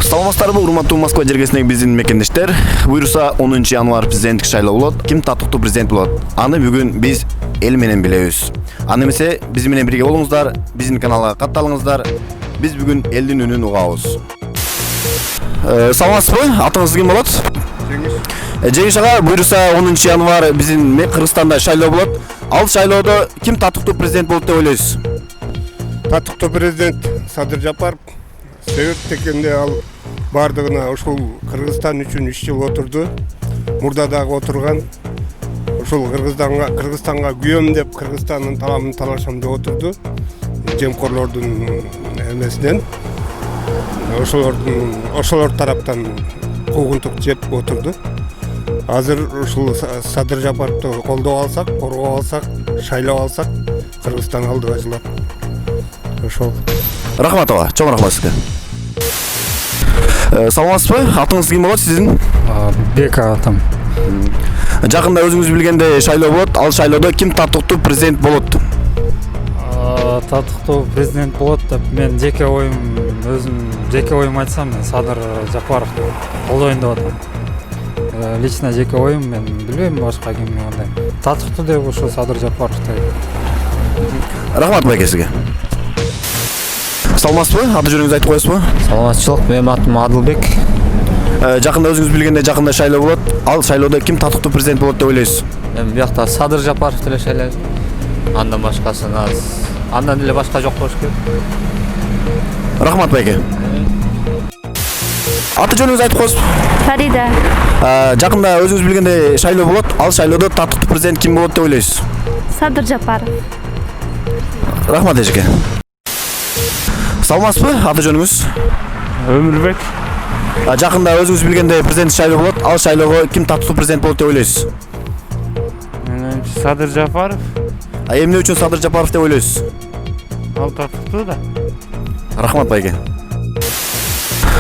Саламатсыздарбы, урматтуу Москва жергесиндеги биздин мекендештер. Буюрса 10 январь президенттик шайлоо болот. Ким татыктуу президент болот? Аны бүгүн биз эл менен билебиз. Аны эмесе биз менен бирге болуңуздар, биздин каналга катталыңыздар. Биз бүгүн элдин үнүн угабыз. Саламатсызбы? Атыңыз ким болот? Жеңиш ага, буюрса 10 январь биздин Кыргызстанда шайлоо болот. Ал шайлоодо ким татыктуу президент болот деп ойлойсуз? Татыктуу президент Садыр Жапаров. Себеп дегенде ал бардыгына ушул Кыргызстан үчүн 3 жыл отурду. Мурда дагы отурган. Ушул Кыргызстанга күйөм деп Кыргызстандын талабын талашам деп отурду. Жемкорлордун эмесинен ошолор тараптан куугунтук жеп отурду. Азыр ушул Садыр Жапаровду колдоп алсак, коргоп алсак, шайлап алсак, Кыргызстан алдыга жылат. Ошол. Рахмат ага, чоң рахмат сизге. Саламатсызбы? Атыңыз ким болот сиздин? Бека атам. Жакында өзүңүз билгендей шайлоо болот. Ал шайлоодо ким татыктуу президент болот? Татыктуу президент болот деп мен жеке оюм айтсам, мен Садыр Жапаров колдойм деп атам. Лично жеке оюм, мен билбейм башка кимге кандай. Татыктуу деп ошо Садыр Жапаров дейт. Рахмат байке сизге. Саламатсызбы? Аты жөнүңүздү айтып коесузбу? Саламатчылык, менин атым Адылбек. Жакында өзүңүз билгендей жакында шайлоо болот. Ал шайлоодо ким татыктуу президент болот деп ойлойсуз? Мен биякта Садыр Жапаров деле шайлайм. Андан башкасын аз. Андан деле башка жок болуш керек. Рахмат байке. Аты жөнүңүздү айтып коесузбу? Фарида. Жакында өзүңүз билгендей шайлоо болот. Ал шайлоодо татыктуу президент ким болот деп ойлойсуз? Садыр Жапаров. Рахмат эжеке. Саламатсызбы? Аты жөнүңүз? Өмүрбек. Жакында өзүңүз билгендей президент шайлоо болот. Ал шайлоого ким татыктуу президент болот деп ойлойсуз? Садыр Жапаров. Эмне үчүн Садыр Жапаров деп ойлойсуз? Ал татыктуу да. Рахмат байке.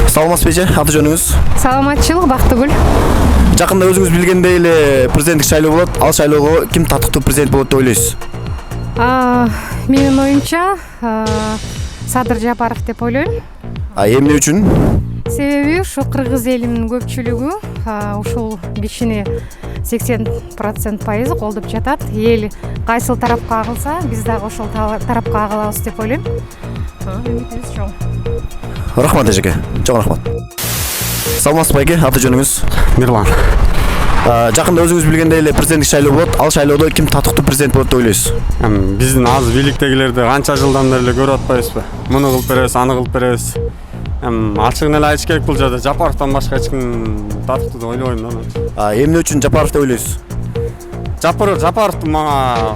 Саламатсызбы эже? Аты жөнүңүз? Саламатчылык, Бактыгүл. Жакында өзүңүз билгендей эле президенттик шайлоо болот. Ал шайлоого ким татыктуу президент болот деп ойлойсуз? Менин оюмча Садыр Жапаров деп ойлойм. Эмне үчүн? Себеби ушу кыргыз элинин көпчүлүгү ушул кишини 80% пайызы колдоп жатат. Эл кайсыл тарапка агылса, биз дагы ошол тарапка агылабыз деп ойлойм. Үмүтүбүз чоң. Рахмат эжеке. Чоң рахмат. Саламатсызбы байке? Аты жөнүңүз? Мирлан. Жакында өзүңүз билгендей эле президенттик шайлоо болот. Ал шайлоодо ким татыктуу президент болот деп ойлойсуз? Биздин аз бийликтегилерди канча жылдан бери көрүп атпайбызбы? Муну кылып беребиз, аны кылып беребиз. Ачыгын эле айтыш керек, бул жерде Жапаровдон башка эч ким татыктуу деп ойлобойм да. Эмне үчүн Жапаров деп ойлойсуз? Жапаровдун мага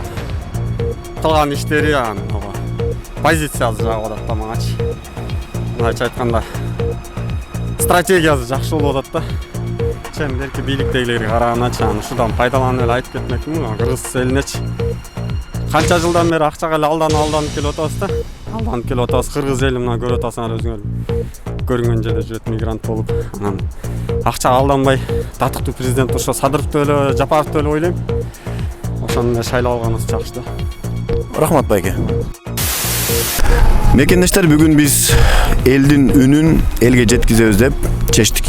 кылган иштери, позициясы жагып атат да магачы. Мындайча айтканда, стратегиясы жакшы болуп атат да. Чемдерки бийликтегилерге караганча ушудан пайдаланып эле айтып кетмекмин. Кыргыз элинечи канча жылдан бери акчага эле алданып келип атабыз да. Алданып келип атабыз. Кыргыз эли мына көрүп атасыңар өзүңөр. Көрүнгөн жерде жүрөт мигрант болуп, анан акчага алданбай татыктуу президент ошо Садыровду эле, Жапаровду эле ойлойм. Ошону эле шайлап алганыбыз жакшы да. Рахмат байке. Мекендештер, бүгүн биз элдин үнүн элге жеткизебиз деп чечтик.